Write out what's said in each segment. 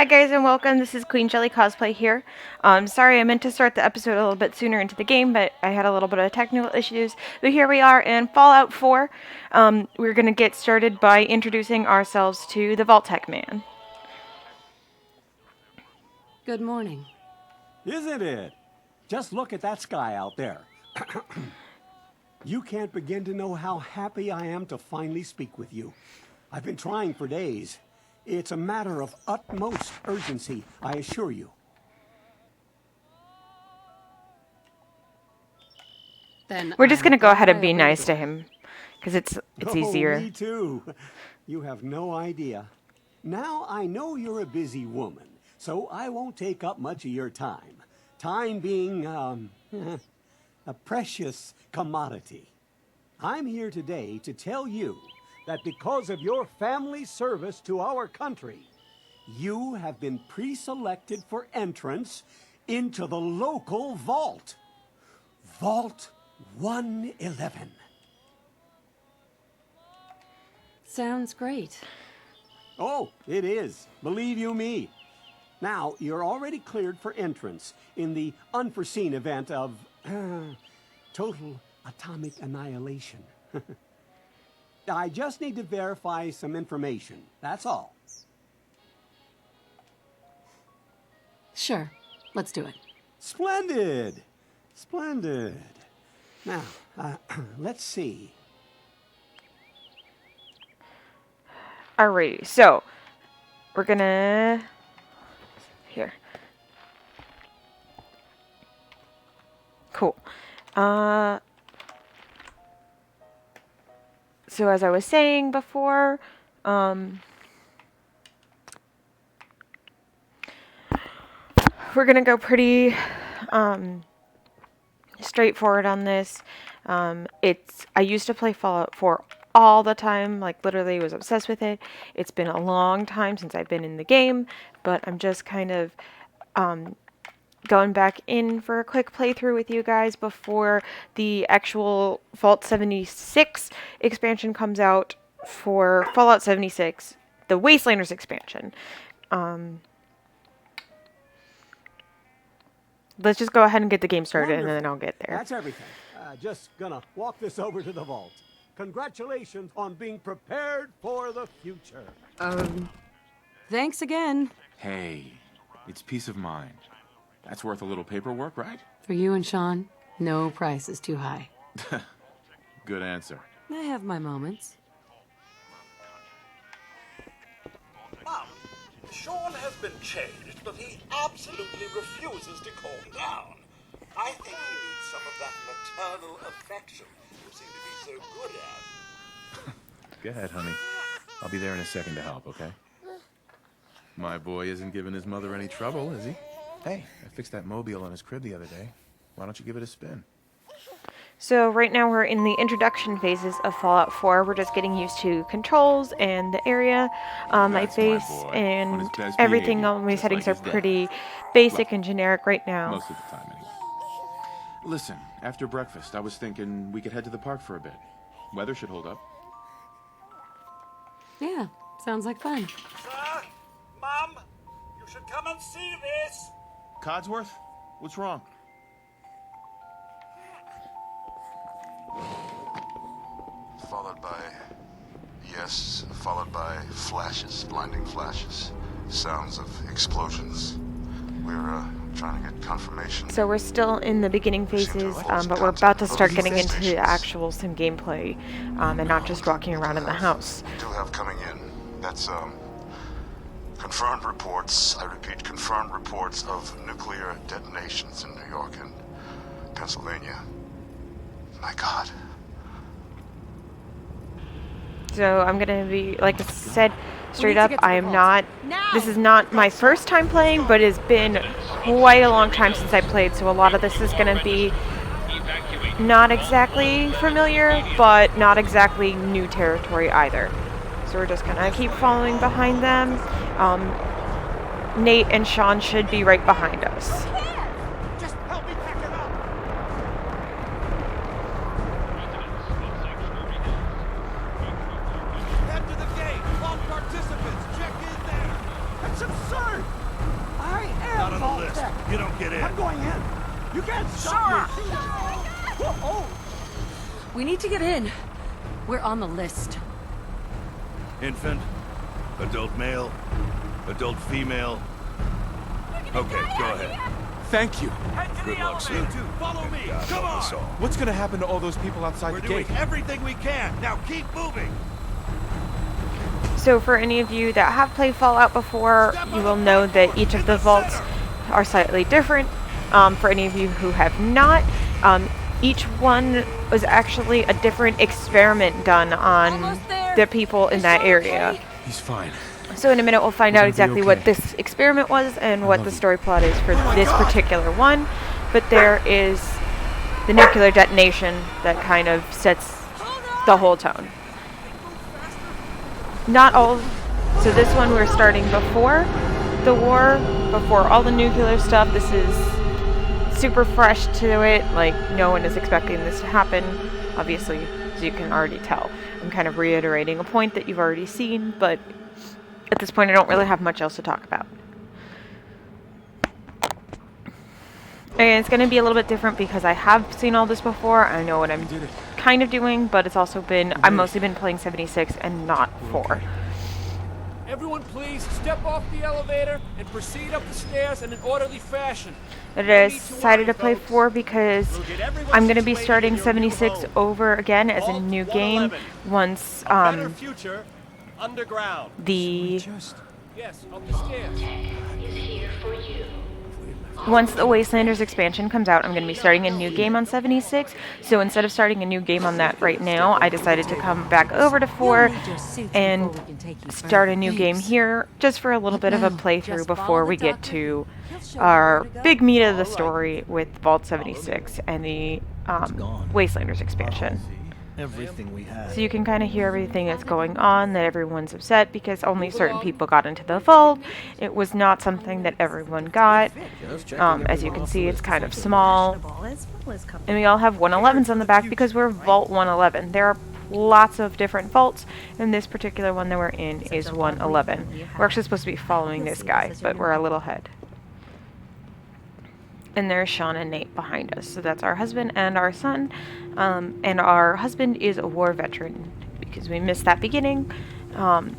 Hi guys and welcome, this is Queen Jelly Cosplay here. Sorry I meant to start the episode a little bit sooner into the game, but I had a little bit of technical issues. But here we are in Fallout 4. We're going to get started by introducing ourselves to the Vault-Tec Man. Good morning. Isn't it? Just look at that sky out there. You can't begin to know how happy I am to finally speak with you. I've been trying for days. It's a matter of utmost urgency, I assure you. Then We're just going to go ahead and be nice to him, because it's easier. Me too. You have no idea. Now I know you're a busy woman, so I won't take up much of your time. Time being, a precious commodity. I'm here today to tell you that because of your family's service to our country, you have been pre-selected for entrance into the local vault. Vault 111. Sounds great. Oh, it is. Believe you me. Now, you're already cleared for entrance in the unforeseen event of total atomic annihilation. I just need to verify some information. That's all. Sure. Let's do it. Splendid. Splendid. Now, let's see. Alrighty, so we're gonna... Here. Cool. So as I was saying before, we're gonna go pretty straightforward on this. I used to play Fallout 4 all the time, like literally was obsessed with it. It's been a long time since I've been in the game, but I'm just kind of going back in for a quick playthrough with you guys before the actual Vault 76 expansion comes out for Fallout 76, the Wastelanders expansion. Let's just go ahead and get the game started. Wonderful. And then I'll get there. That's everything. Just gonna walk this over to the vault. Congratulations on being prepared for the future. Thanks again. Hey, it's peace of mind. That's worth a little paperwork, right? For you and Sean, no price is too high. Good answer. I have my moments. Mom, Sean has been changed, but he absolutely refuses to calm down. I think he needs some of that maternal affection you seem to be so good at. Go ahead, honey. I'll be there in a second to help, okay? My boy isn't giving his mother any trouble, is he? Hey, I fixed that mobile on his crib the other day. Why don't you give it a spin? So right now we're in the introduction phases of Fallout 4. We're just getting used to controls and the area. My That's face my boy. On and his best everything behavior, on my just settings like are his dad. pretty basic and generic right now. Most of the time, anyway. Listen, after breakfast, I was thinking we could head to the park for a bit. Weather should hold up. Yeah, sounds like fun. Sir, Mom, you should come and see this. Codsworth? What's wrong? Followed by flashes, blinding flashes, sounds of explosions. We're trying to get confirmation. So we're still in the beginning phases, but we're about to start getting into some gameplay, and not just walking around in the house. We do have coming in. That's confirmed reports. I repeat, confirmed reports of nuclear detonations in New York and Pennsylvania. My God. So I'm gonna be, like I said, straight up, this is not my first time playing, but it's been quite a long time since I played, so a lot of this is gonna be not exactly familiar, but not exactly new territory either. So we're just gonna keep following behind them. Nate and Sean should be right behind us. Just help me pack it up. Head to the gate. All participants, check in there. That's absurd. get in. I'm going in. You can't stop me. Oh, We need to get in. We're on the list. Infant, adult male, adult female. Okay, go ahead. Thank you. Good luck, sir. You two, follow me. Come on. What's gonna happen to all those people outside We're the doing gate? everything we can. Now keep moving. So for any of you that have played Fallout before, you will know that each of the vaults are slightly different. For any of you who have not, each one was actually a different experiment done on Almost there. the people in Is that Sean area. okay? He's fine. So in a minute we'll find We're out gonna be exactly what okay. this experiment was and what love the you. story plot is for my this God. particular one. But there is the nuclear detonation that kind of sets the whole tone. Not all. So this one we're starting before the war, before all the nuclear stuff. This is super fresh to it. Like, no one is expecting this to happen. Obviously, as you can already tell. I'm kind of reiterating a point that you've already seen, but at this point I don't really have much else to talk about. And it's going to be a little bit different because I have seen all this before. I know what I'm kind of doing, but it's also been, I've mostly been playing 76 and not 4. Everyone please step off the elevator and proceed up the stairs in an orderly fashion. I decided to play 4 because I'm going to be starting 76 over again as a new game once Better future underground. the Yes, up the stairs. once the Wastelanders expansion comes out. I'm going to be starting a new game on 76. So instead of starting a new game on that right now, I decided to come back over to 4 and start a new game here just for a little bit of a playthrough before we get to our big meat of the story with Vault 76 and the Wastelanders expansion. Everything we had. So you can kind of hear everything that's going on, that everyone's upset because only certain people got into the vault. It was not something that everyone got. As you can see, it's kind of small. And we all have 111s on the back because we're Vault 111. There are lots of different vaults, and this particular one that we're in is 111. We're actually supposed to be following this guy, but we're a little ahead. And there's Sean and Nate behind us. So that's our husband and our son. And our husband is a war veteran because we missed that beginning.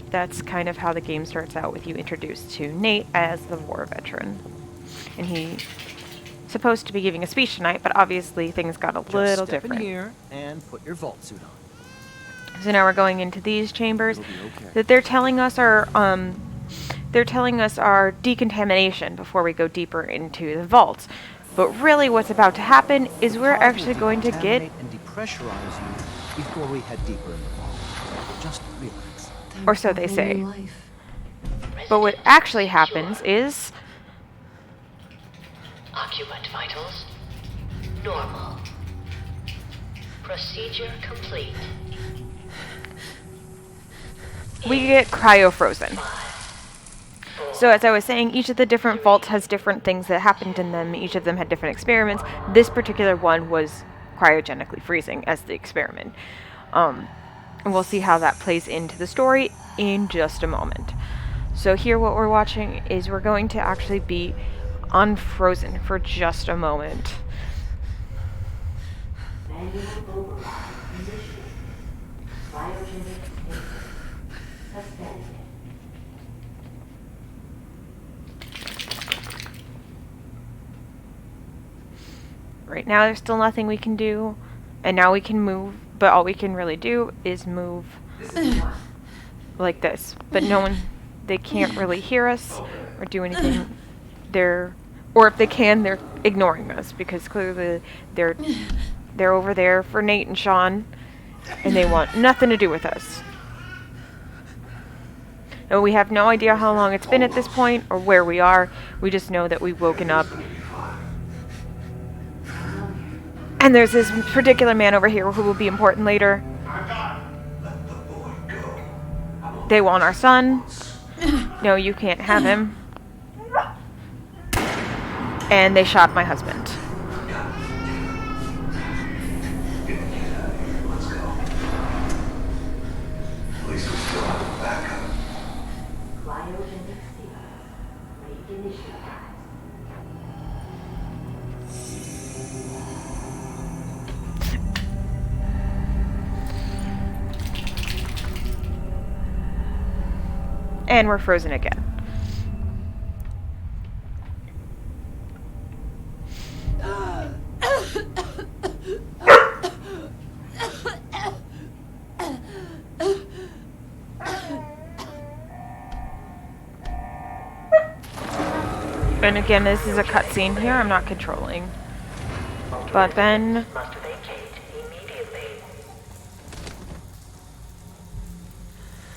That's kind of how the game starts out, with you introduced to Nate as the war veteran. And he's supposed to be giving a speech tonight, but obviously things got a little Step different. in here and put your vault suit on. So now we're going into these chambers that they're telling us are decontamination before we go deeper into the vaults. But really what's about to happen is we're actually going to get, Decontaminate and depressurize you before we head deeper in the vault. Just relax. or so they say. But what actually happens is Occupant vitals normal. Procedure complete. we get cryo-frozen. So as I was saying, each of the different vaults has different things that happened in them. Each of them had different experiments. This particular one was cryogenically freezing as the experiment. And we'll see how that plays into the story in just a moment. So here what we're watching is we're going to actually be unfrozen for just a moment. Right now there's still nothing we can do, and now we can move, but all we can really do is move like this. But no one, they can't really hear us or do anything. Or if they can, they're ignoring us because clearly they're over there for Nate and Sean, and they want nothing to do with us. And we have no idea how long it's been at this point or where we are. We just know that we've woken up. And there's this particular man over here who will be important later. They want our son. No, you can't have him. And they shot my husband. And we're frozen again. And again, this is a cutscene here. I'm not controlling. But then Must vacate immediately.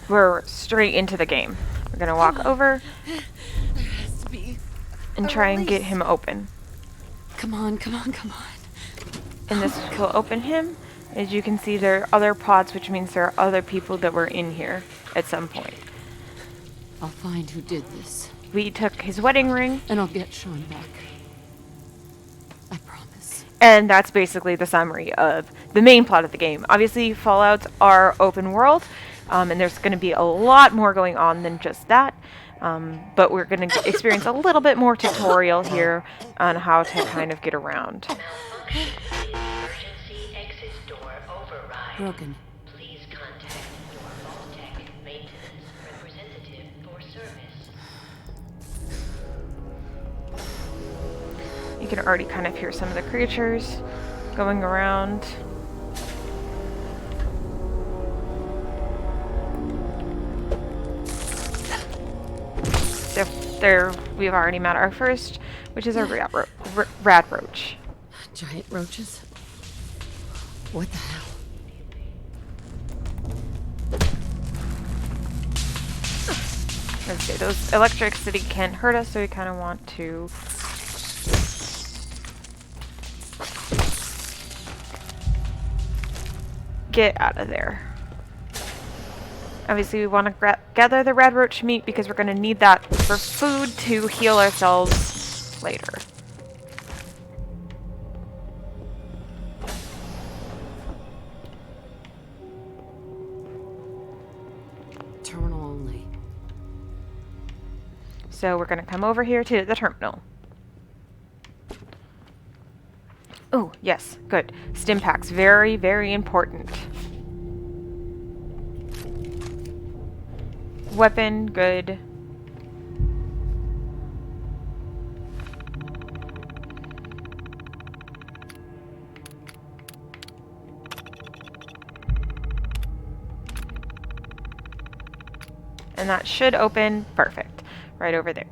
we're straight into the game. We're gonna walk over There has to be. and try and get him open. Come on, come on, come on. And this will open him. As you can see, there are other pods, which means there are other people that were in here at some point. I'll find who did this. We took his wedding ring, And I'll get Sean back. I promise. and that's basically the summary of the main plot of the game. Obviously, Fallouts are open world, and there's going to be a lot more going on than just that. But we're going to experience a little bit more tutorial here on how to kind of get around. Malfunction. Emergency exit door override. Broken. Please contact your Vault-Tec maintenance representative for service. You can already kind of hear some of the creatures going around. There, we've already met our first, which is a rad roach. Giant roaches? What the hell? Let's see, those electricity can hurt us, so we kind of want to get out of there. Obviously, we want to gather the red roach meat because we're going to need that for food to heal ourselves later. Terminal only. So we're going to come over here to the terminal. Oh, yes, good. Stim packs, very, very important. Weapon, good. And that should open, perfect, right over there.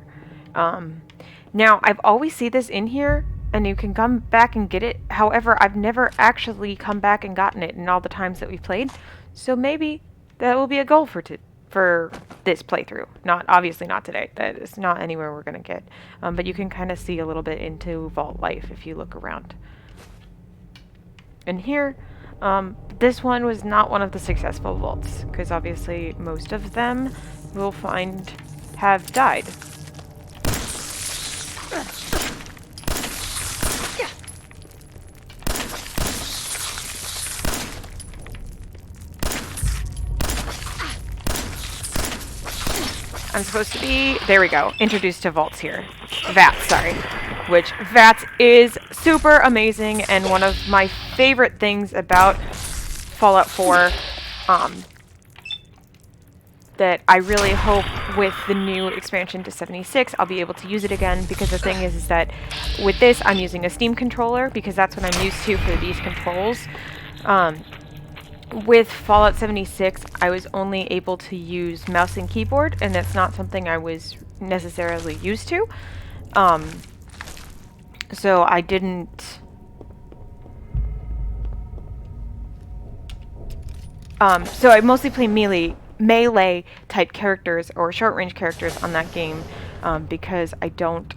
Now, I've always seen this in here, and you can come back and get it. However, I've never actually come back and gotten it in all the times that we've played. So maybe that will be a goal for this playthrough. Obviously not today. That is not anywhere we're going to get. But you can kind of see a little bit into vault life if you look around. And here, this one was not one of the successful vaults, because obviously most of them we'll find have died. I'm supposed to be, there we go, introduced to vaults here. VATS, sorry. Which, VATS is super amazing and one of my favorite things about Fallout 4 that I really hope with the new expansion to 76 I'll be able to use it again, because the thing is that with this I'm using a Steam controller because that's what I'm used to for these controls. With Fallout 76, I was only able to use mouse and keyboard, and that's not something I was necessarily used to. So I didn't... so I mostly play melee type characters or short range characters on that game because I don't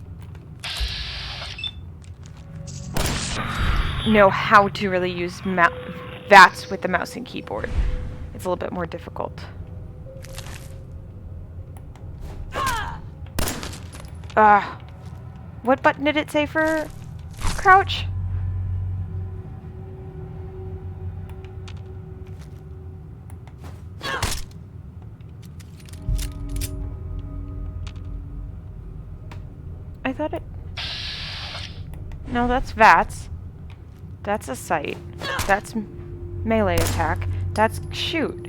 know how to really use VATS with the mouse and keyboard. It's a little bit more difficult. What button did it say for crouch? I thought it... No, that's VATS. That's a sight. That's melee attack. That's shoot.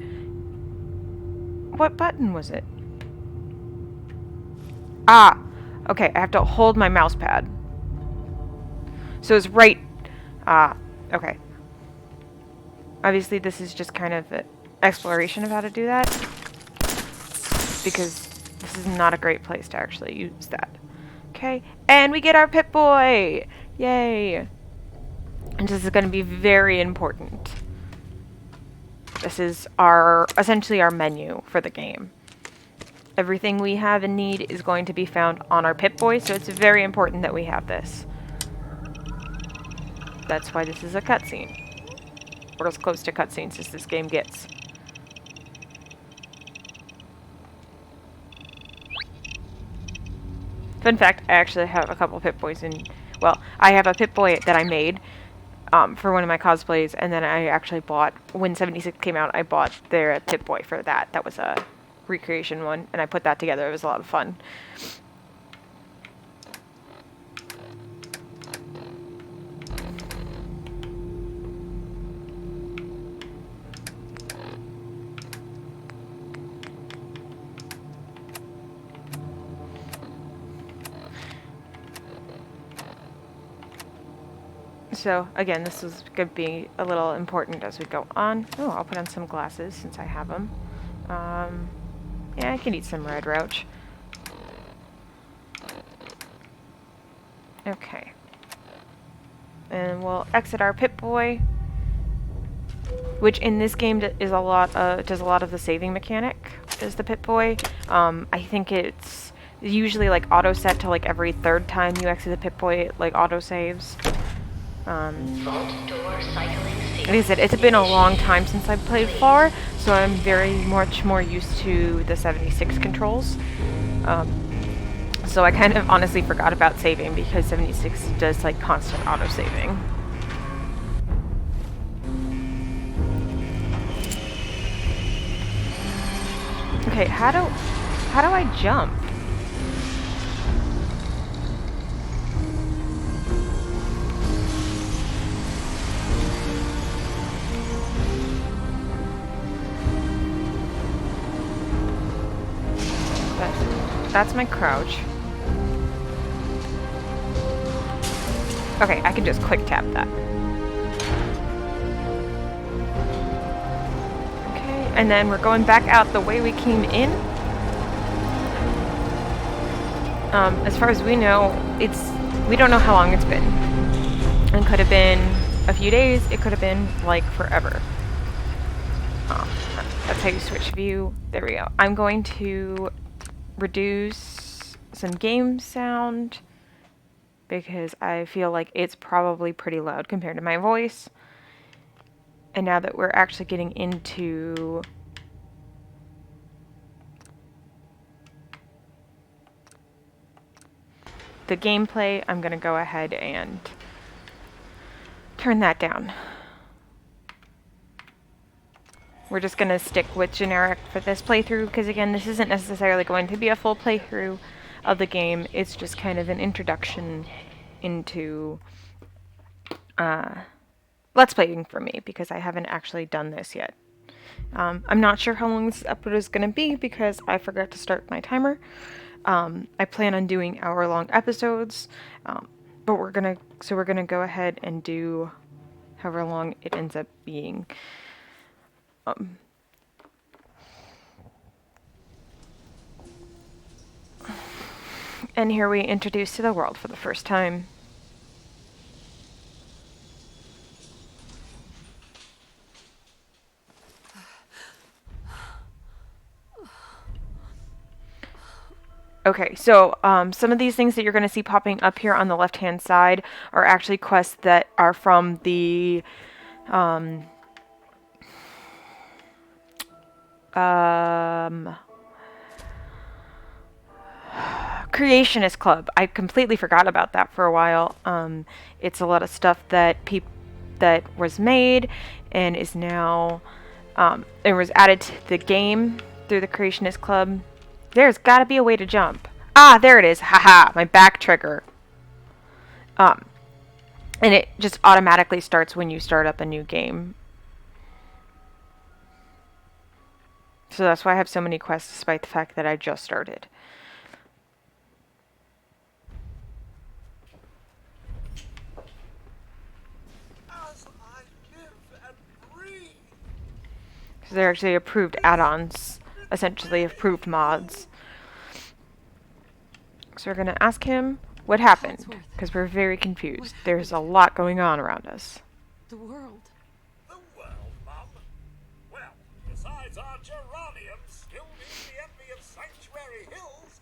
What button was it? Ah! Okay, I have to hold my mouse pad. So it's right... Ah, okay. Obviously this is just kind of an exploration of how to do that, because this is not a great place to actually use that. Okay, and we get our Pip-Boy! Yay! And this is going to be very important. This is essentially our menu for the game. Everything we have and need is going to be found on our Pip-Boy, so it's very important that we have this. That's why this is a cutscene. Or as close to cutscenes as this game gets. Fun fact, I actually have a couple Pip-Boys in... Well, I have a Pip-Boy that I made for one of my cosplays, and then I actually bought... When 76 came out, I bought their Pip-Boy for that. That was a recreation one, and I put that together. It was a lot of fun. So, again, this is going to be a little important as we go on. Oh, I'll put on some glasses since I have them. Yeah, I can eat some red roach. Okay. And we'll exit our Pip-Boy, which in this game does a lot of the saving mechanic, is the Pip-Boy. I think it's usually like auto set to like every third time you exit the Pip-Boy, it like auto saves. Like I said, it's been a long time since I've played 4, so I'm very much more used to the 76 controls. So I kind of honestly forgot about saving because 76 does like constant auto-saving. Okay, how do I jump? That's my crouch. Okay, I can just quick tap that. Okay, and then we're going back out the way we came in. As far as we know, we don't know how long it's been. It could have been a few days, it could have been like forever. That's how you switch view. There we go. I'm going to reduce some game sound because I feel like it's probably pretty loud compared to my voice. And now that we're actually getting into the gameplay, I'm going to go ahead and turn that down. We're just going to stick with generic for this playthrough because, again, this isn't necessarily going to be a full playthrough of the game. It's just kind of an introduction into Let's Playing for me because I haven't actually done this yet. I'm not sure how long this episode is going to be because I forgot to start my timer. I plan on doing hour-long episodes, but we're gonna go ahead and do however long it ends up being. And here we introduce to the world for the first time. Okay, so some of these things that you're going to see popping up here on the left-hand side are actually quests that are from the Creationist Club. I completely forgot about that for a while. It's a lot of stuff that was made and is now it was added to the game through the Creationist Club. There's got to be a way to jump. Ah, there it is. Haha, my back trigger. And it just automatically starts when you start up a new game. So that's why I have so many quests despite the fact that I just started. So they're actually approved add-ons, essentially approved mods. So we're going to ask him what happened, Codsworth. because we're very confused. What There's a happened? lot going on around us. The world. The world, Mum? Well, besides our geraniums still being the envy of Sanctuary Hills,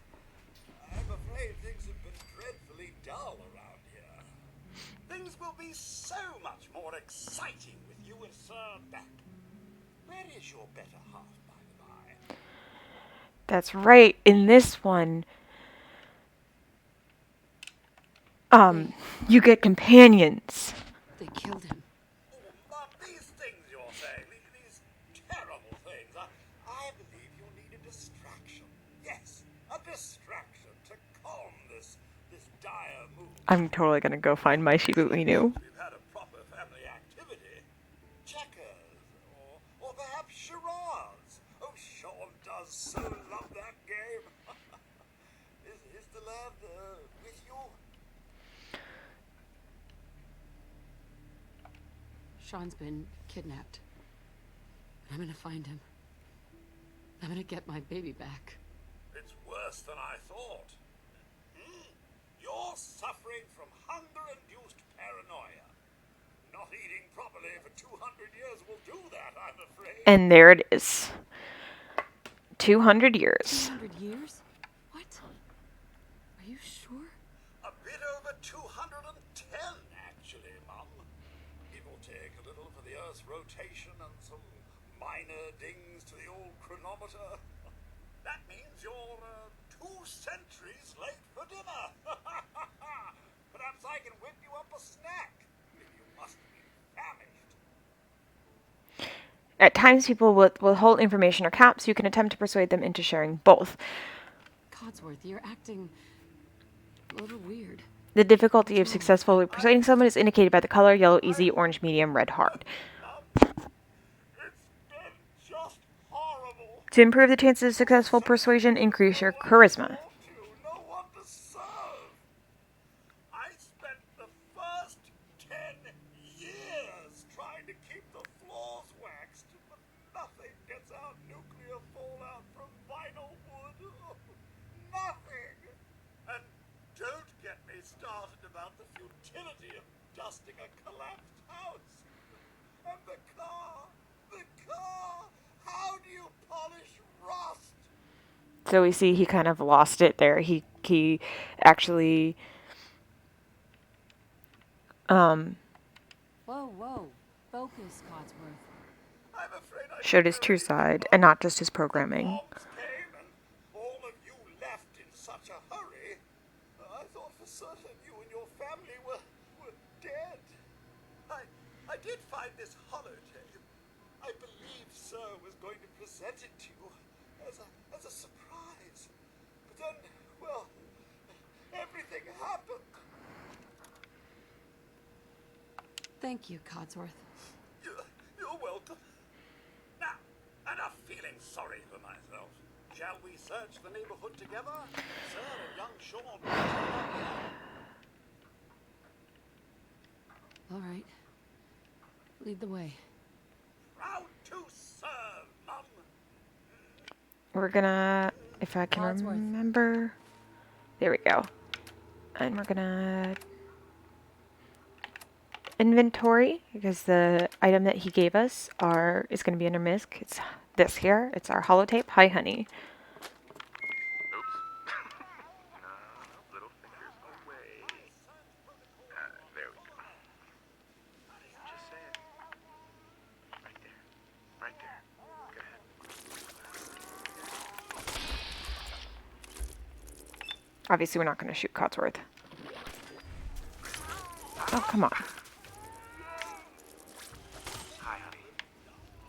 I'm afraid things have been dreadfully dull around here. Things will be so much more exciting with you and Sir back. Where is your better half, by the by? That's right. In this one, you get companions. They killed him. Oh, Mum, these things you're saying, these terrible things, I believe you'll need a distraction. Yes, a distraction to calm this dire mood. I'm totally gonna go find my Shibu Inu. We've had a proper family activity. Checkers, or perhaps charades. Oh, Sean does so love that game. Is the lad with you? Sean's been kidnapped. I'm gonna find him. I'm gonna get my baby back. It's worse than I thought. You're suffering from hunger-induced paranoia. Not eating properly for 200 years will do that, I'm afraid. And there it is. 200 years. 200 years? What? Are you sure? A bit over 210, actually, Mum. It will take a little for the Earth's rotation and some minor dings to the old chronometer. That means you're 2 centuries late for dinner. Perhaps I can whip you up a snack. You must be famished. At times, people will withhold information or caps. You can attempt to persuade them into sharing both. Codsworth, you're acting a little weird. The difficulty of successfully persuading someone is indicated by the color: yellow, easy, orange, medium, red, hard. It's been just horrible. To improve the chances of successful persuasion, increase your charisma. No one to serve. I spent the first 10 years trying to keep the floors waxed, but nothing gets out nuclear fallout from vinyl wood. Nothing. And don't get me started about the futility of dusting a collapsed house. And the car. How do you polish rust? So we see he kind of lost it there. He actually Whoa, whoa. Focus, Codsworth. I'm afraid I showed his true side and not just his programming. bombs came and all of you left in such a hurry. I thought for certain you and your family were dead. I did find this holotape. I believe Sir was going to present it to you as a surprise. But then, well, everything happened. Thank you, Codsworth. You're welcome. Now, enough feeling sorry for myself. Shall we search the neighborhood together? Sir and young Sean will turn up now. All right. Lead the way. Proud to serve, Mum. We're gonna, if I can Codsworth. remember, there we go. And we're gonna inventory, because the item that he gave us is gonna be under MISC. It's this here. It's our holotape. Hi, honey. Oops. No, little fingers away. There we go. Just say it. Right there. Right there. Go ahead. Obviously, we're not gonna shoot Codsworth. Oh, come on. Hi, honey.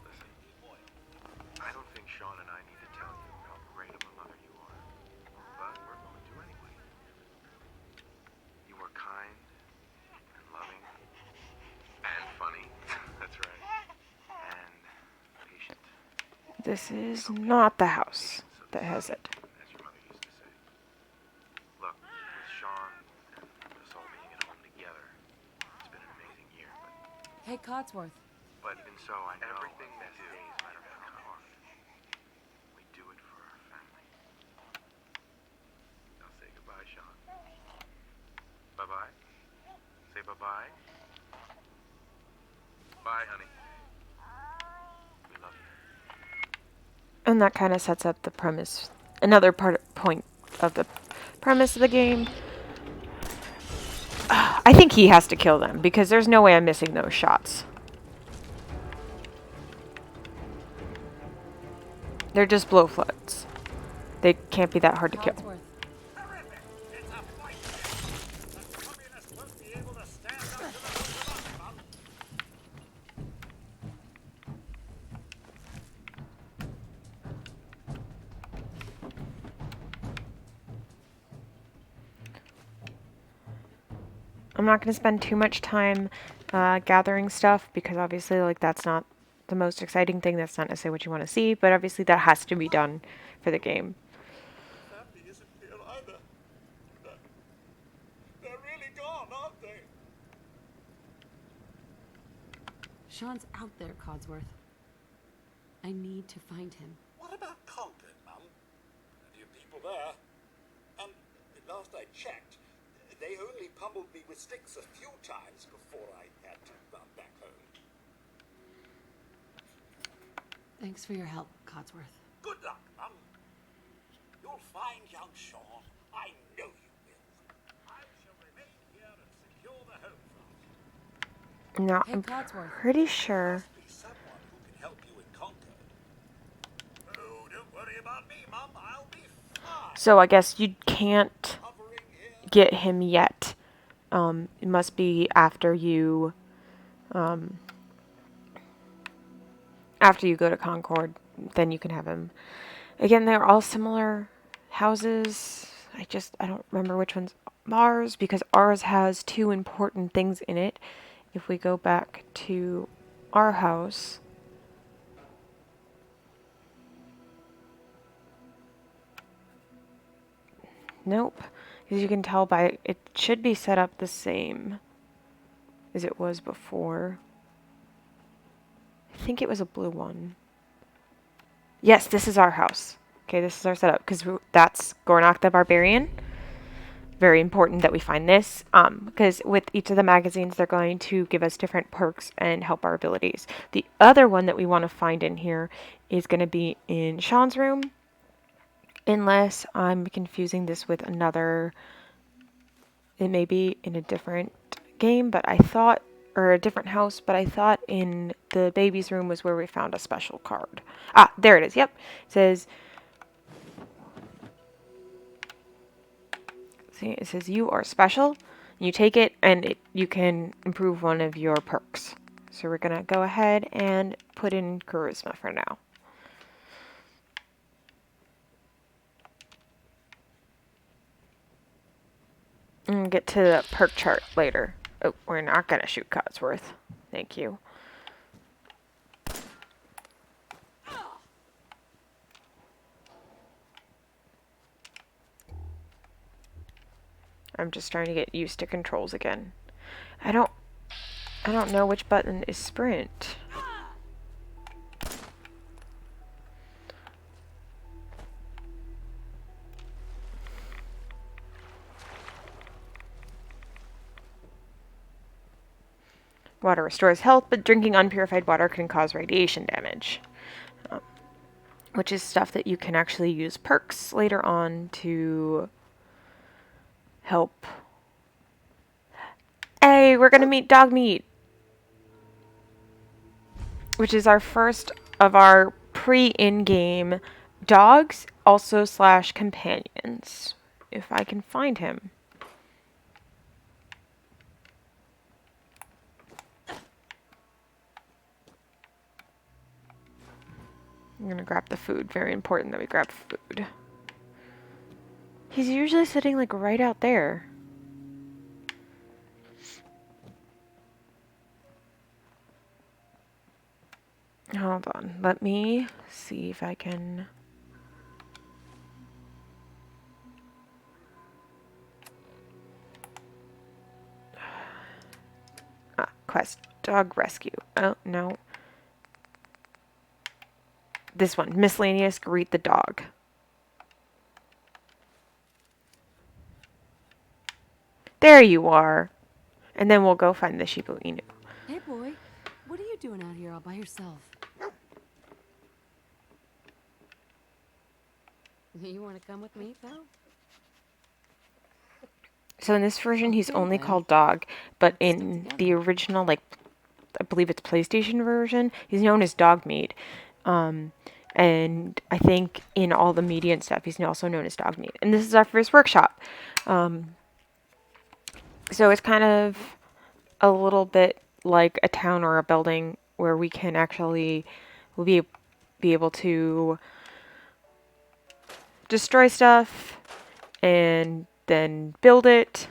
Listen, I don't think Sean and I need to tell you how great of a mother you are, but we're going to anyway. You were kind and loving and funny. That's right. And patient. This is not the house that has it. As your mother used to say. Look, with Sean and us all being at home together, it's been an amazing year, Hey, Codsworth. but even so, I know everything that stays matter Bye-bye. Say bye-bye. Bye, honey. We love you. And that kind of sets up the premise, another point of the premise of the game. I think he has to kill them because there's no way I'm missing those shots. They're just blow floods. They can't be that hard to kill. Codsworth. Terrific! It's a fight! The communists won't be able to stand up to the both of us, Mum. I'm not going to spend too much time gathering stuff because obviously like that's not the most exciting thing. That's not necessarily what you want to see, but obviously that has to be done for the game. Family isn't here either. They're really gone, aren't they? Sean's out there, Codsworth. I need to find him. What about Concord, Mum? Plenty of people there. And last I checked, they only pummeled me with sticks a few times before I had to run back home. Thanks for your help, Codsworth. Good luck, Mum. You'll find young Sean. I know you will. I shall remain here and secure the home front. Now, Hey, I'm Codsworth. pretty sure. Must be someone who can help you in Concord. Oh, don't worry about me, Mum. I'll be fine. So I guess you can't Hovering here. get him yet. It must be after you go to Concord, then you can have him. Again, they're all similar houses. I don't remember which one's ours because ours has two important things in it. If we go back to our house, nope. As you can tell by it should be set up the same as it was before. I think it was a blue one. Yes, this is our house. Okay, this is our setup because that's Gornok the Barbarian. Very important that we find this because with each of the magazines they're going to give us different perks and help our abilities. The other one that we want to find in here is going to be in Sean's room, unless I'm confusing this with another. It may be in a different game, but I thought, or a different house, but I thought in the baby's room was where we found a special card. Ah, there it is. Yep. It says, see, it says you are special. You take it and you can improve one of your perks. So we're going to go ahead and put in charisma for now. And get to the perk chart later. Oh, we're not going to shoot Codsworth. Thank you. I'm just trying to get used to controls again. I don't know which button is sprint. Water restores health, but drinking unpurified water can cause radiation damage. Which is stuff that you can actually use perks later on to help. Hey, we're gonna meet dog meat, which is our first of our pre-in-game dogs, also / companions, if I can find him. I'm gonna grab the food. Very important that we grab food. He's usually sitting like right out there. Hold on. Let me see if I can. Quest. Dog rescue. Oh, no. This one. Miscellaneous. Greet the dog. There you are. And then we'll go find the Shiba Inu. Hey, boy. What are you doing out here all by yourself? You want to come with me, pal? So in this version, he's Okay, only then. called Dog, but Let's stick in together. the original, like, I believe it's PlayStation version, he's known as Dogmeat. And I think in all the media and stuff, he's also known as Dogmeat. And this is our first workshop. So it's kind of a little bit like a town or a building where we can actually we'll be able to destroy stuff and then build it.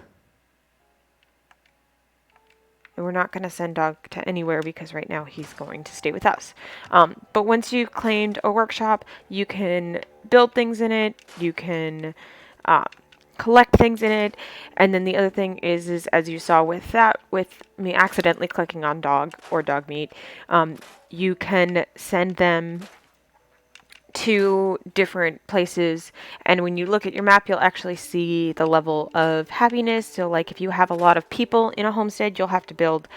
And we're not going to send Dog to anywhere because right now he's going to stay with us. But once you've claimed a workshop, you can build things in it. You can collect things in it. And then the other thing is as you saw with that, with me accidentally clicking on Dog or Dogmeat, you can send them to different places, and when you look at your map you'll actually see the level of happiness. So like if you have a lot of people in a homestead, you'll have to build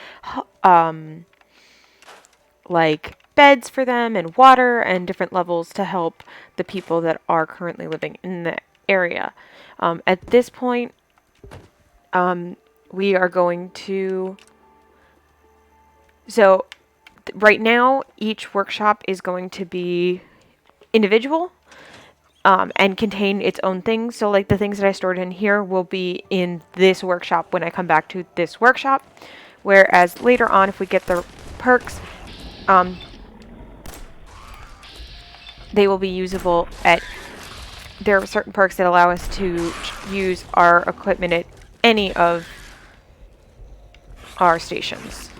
like beds for them and water and different levels to help the people that are currently living in the area. At this point we are going to right now each workshop is going to be individual and contain its own things. So like the things that I stored in here will be in this workshop when I come back to this workshop. Whereas later on, if we get the perks, they will be usable at... There are certain perks that allow us to use our equipment at any of our stations.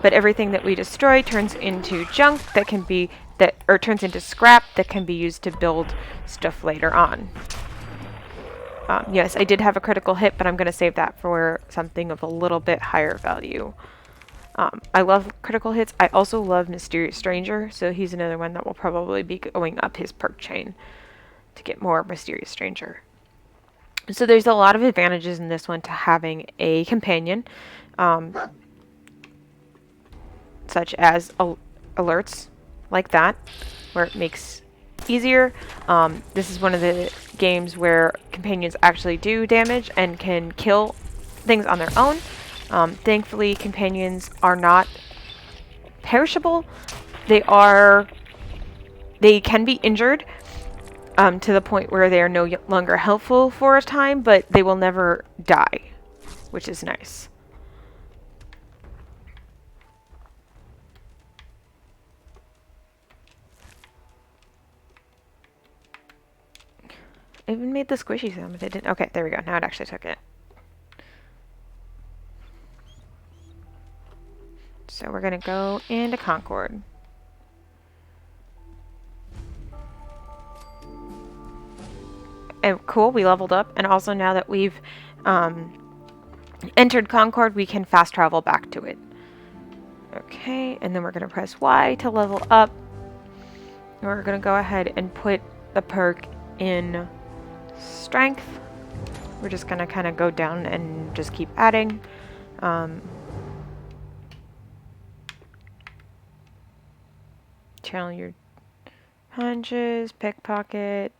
But everything that we destroy turns into junk that can be... or turns into scrap that can be used to build stuff later on. Yes, I did have a critical hit, but I'm going to save that for something of a little bit higher value. I love critical hits. I also love Mysterious Stranger, so he's another one that will probably be going up his perk chain to get more Mysterious Stranger. So there's a lot of advantages in this one to having a companion, such as alerts like that, where it makes easier. This is one of the games where companions actually do damage and can kill things on their own. Thankfully, companions are not perishable. They can be injured to the point where they are no longer helpful for a time, but they will never die, which is nice. It even made the squishy sound, but it didn't. Okay, there we go. Now it actually took it. So we're going to go into Concord. And cool, we leveled up. And also now that we've entered Concord, we can fast travel back to it. Okay, and then we're going to press Y to level up. And we're going to go ahead and put the perk in Strength. We're just going to kind of go down and just keep adding. Channel your punches, pickpocket.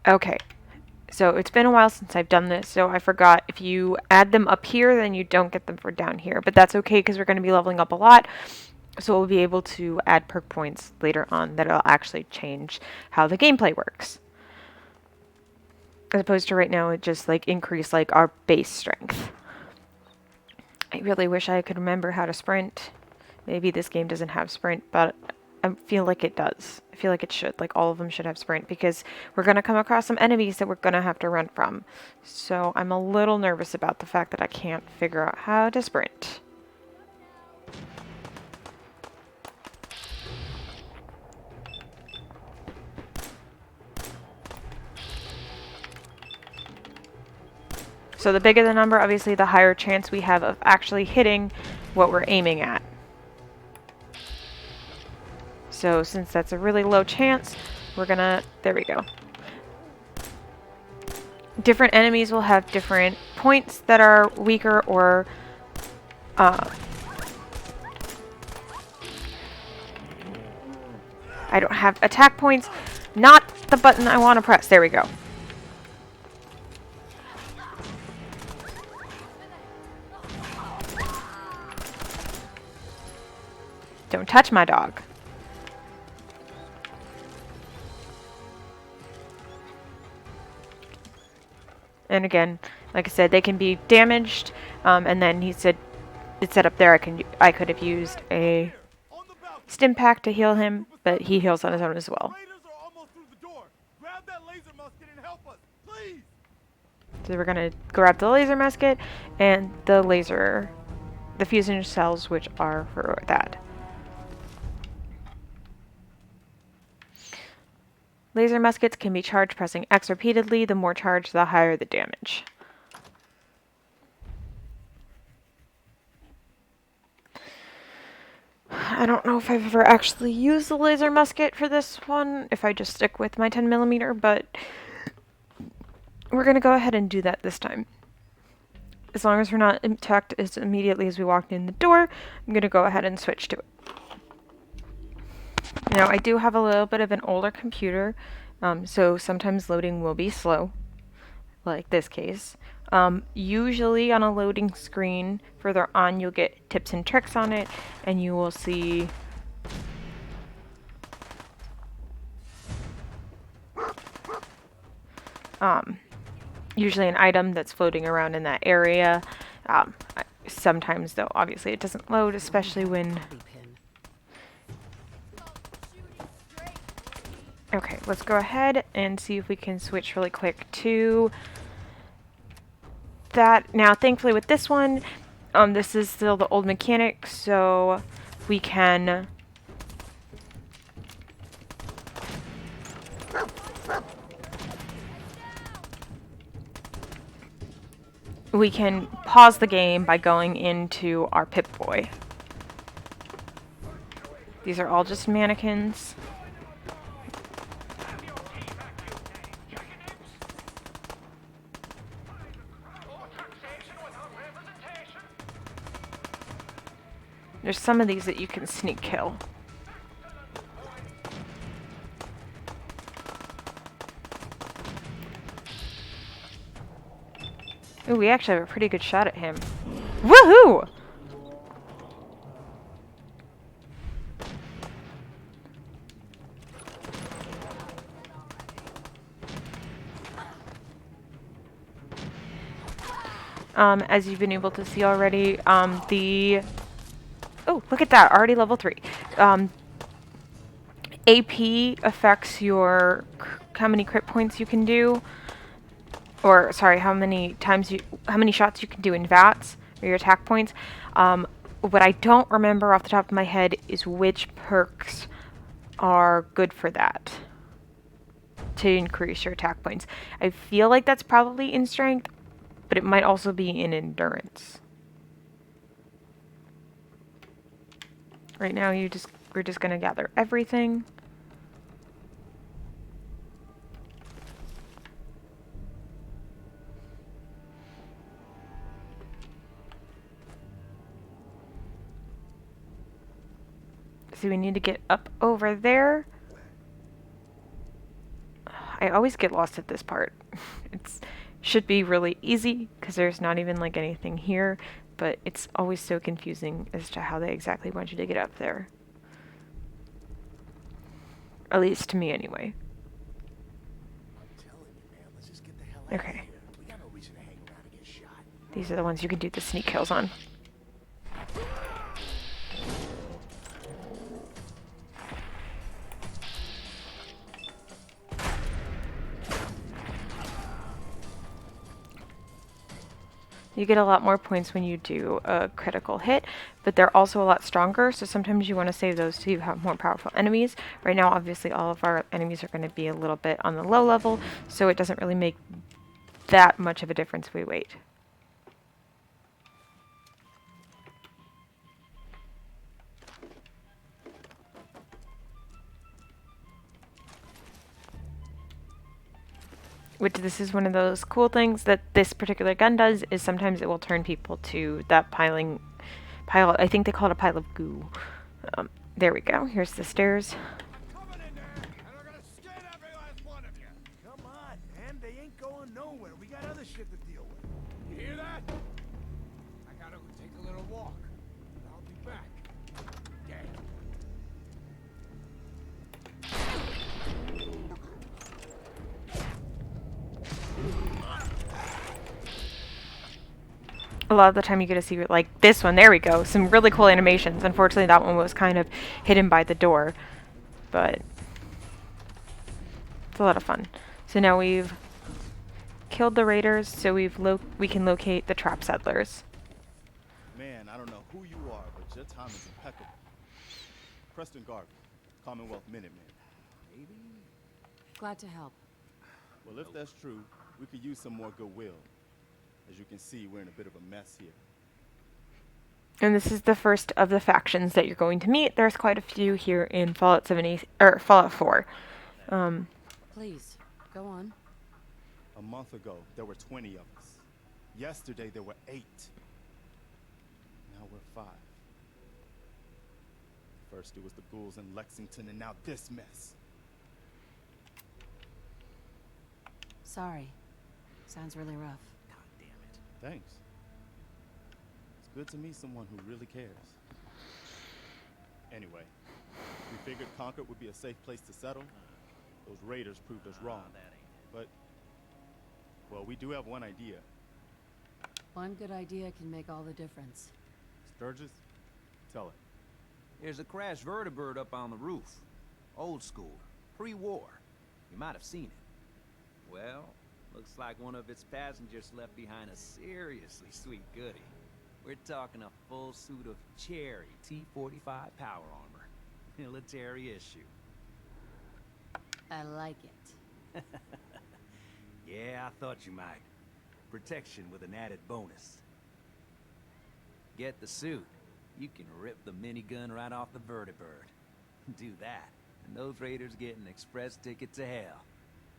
Okay, so it's been a while since I've done this, so I forgot if you add them up here, then you don't get them for down here. But that's okay because we're going to be leveling up a lot, so we'll be able to add perk points later on that'll actually change how the gameplay works. As opposed to right now, it just like increase like our base strength. I really wish I could remember how to sprint. Maybe this game doesn't have sprint, but I feel like it does. I feel like it should. Like all of them should have sprint because we're going to come across some enemies that we're going to have to run from. So I'm a little nervous about the fact that I can't figure out how to sprint. So the bigger the number, obviously the higher chance we have of actually hitting what we're aiming at. So since that's a really low chance, we're gonna, there we go. Different enemies will have different points that are weaker or I don't have attack points. Not the button I want to press. There we go. Don't touch my dog. And again, like I said, they can be damaged. And then he said, it said up there I could have used a stim pack to heal him, but he heals on his own as well. Raiders are almost through the door. Grab that laser musket and help us, please. So we're gonna grab the laser musket and the fusion cells, which are for that. Laser muskets can be charged pressing X repeatedly. The more charged, the higher the damage. I don't know if I've ever actually used the laser musket for this one, if I just stick with my 10mm, but we're going to go ahead and do that this time. As long as we're not attacked as immediately as we walked in the door, I'm going to go ahead and switch to it. Now, I do have a little bit of an older computer, so sometimes loading will be slow, like this case. Usually on a loading screen further on, you'll get tips and tricks on it, and you will see usually an item that's floating around in that area. Sometimes, though, obviously it doesn't load, especially when... Okay, let's go ahead and see if we can switch really quick to that. Now, thankfully with this one, this is still the old mechanic, so we can pause the game by going into our Pip-Boy. These are all just mannequins. There's some of these that you can sneak kill. Ooh, we actually have a pretty good shot at him. Woohoo! As you've been able to see already, oh, look at that, already level 3. AP affects your how many crit points you can do, or sorry, how many shots you can do in VATS, or your attack points. What I don't remember off the top of my head is which perks are good for that, to increase your attack points. I feel like that's probably in strength, but it might also be in endurance. Right now, we're just gonna gather everything. So we need to get up over there. I always get lost at this part. It should be really easy because there's not even like anything here, but it's always so confusing as to how they exactly want you to get up there. At least to me anyway. Okay. These are the ones you can do the sneak kills on. You get a lot more points when you do a critical hit, but they're also a lot stronger, so sometimes you want to save those to have more powerful enemies. Right now, obviously, all of our enemies are going to be a little bit on the low level, so it doesn't really make that much of a difference if we wait. which this is one of those cool things that this particular gun does, is sometimes it will turn people to that pile, I think they call it a pile of goo. There we go. Here's the stairs. Coming in there, and we're gonna skin every last one of you. Come on, man. They ain't going nowhere. We got other shit to deal with. You hear that? I gotta go take a little walk. I'll be back. Dang. A lot of the time you get to see, like, this one. There we go. Some really cool animations. Unfortunately, that one was kind of hidden by the door. But it's a lot of fun. So now we've killed the raiders, so we can locate the trap settlers. Man, I don't know who you are, but your time is impeccable. Preston Garvey, Commonwealth Minuteman. Maybe? Glad to help. Well, if that's true, we could use some more goodwill. As you can see, we're in a bit of a mess here. And this is the first of the factions that you're going to meet. There's quite a few here in Fallout 70 or Fallout 4. Please, go on. A month ago, there were 20 of us. Yesterday, there were 8. Now we're 5. First, it was the ghouls in Lexington, and now this mess. Sorry. Sounds really rough. Thanks. It's good to meet someone who really cares. Anyway, we figured Concord would be a safe place to settle. Those raiders proved us wrong. But, well, we do have one idea. One good idea can make all the difference. Sturgis, tell it. There's a crashed vertibird up on the roof. Old school, pre-war. You might have seen it. Well, looks like one of its passengers left behind a seriously sweet goodie. We're talking a full suit of cherry T-45 power armor. Military issue. I like it. Yeah, I thought you might. Protection with an added bonus. Get the suit. You can rip the minigun right off the vertibird. Do that, and those raiders get an express ticket to hell.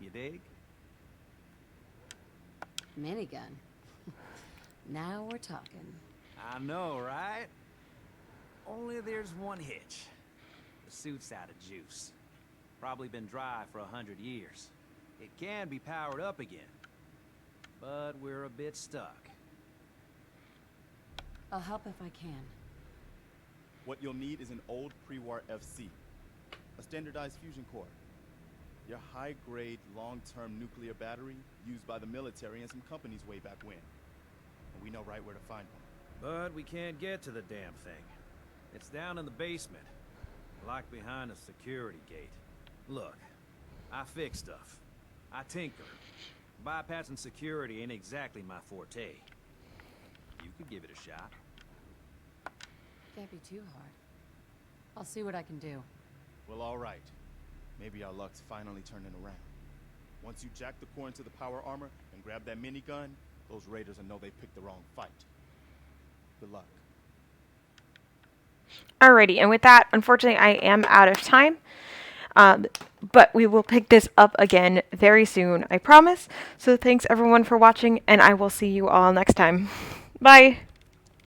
You dig? Minigun. Now we're talking. I know, right? Only there's one hitch. The suit's out of juice. Probably been dry for 100 years. It can be powered up again, but we're a bit stuck. I'll help if I can. What you'll need is an old pre-war FC, a standardized fusion core, your high-grade, long-term nuclear battery used by the military and some companies way back when. And we know right where to find one. But we can't get to the damn thing. It's down in the basement, locked behind a security gate. Look, I fix stuff. I tinker. Bypassing security ain't exactly my forte. You could give it a shot. Can't be too hard. I'll see what I can do. Well, all right. Maybe our luck's finally turning around. Once you jack the core into the power armor and grab that minigun, those raiders will know they picked the wrong fight. Good luck. Alrighty, and with that, unfortunately, I am out of time. But we will pick this up again very soon, I promise. So thanks everyone for watching, and I will see you all next time. Bye!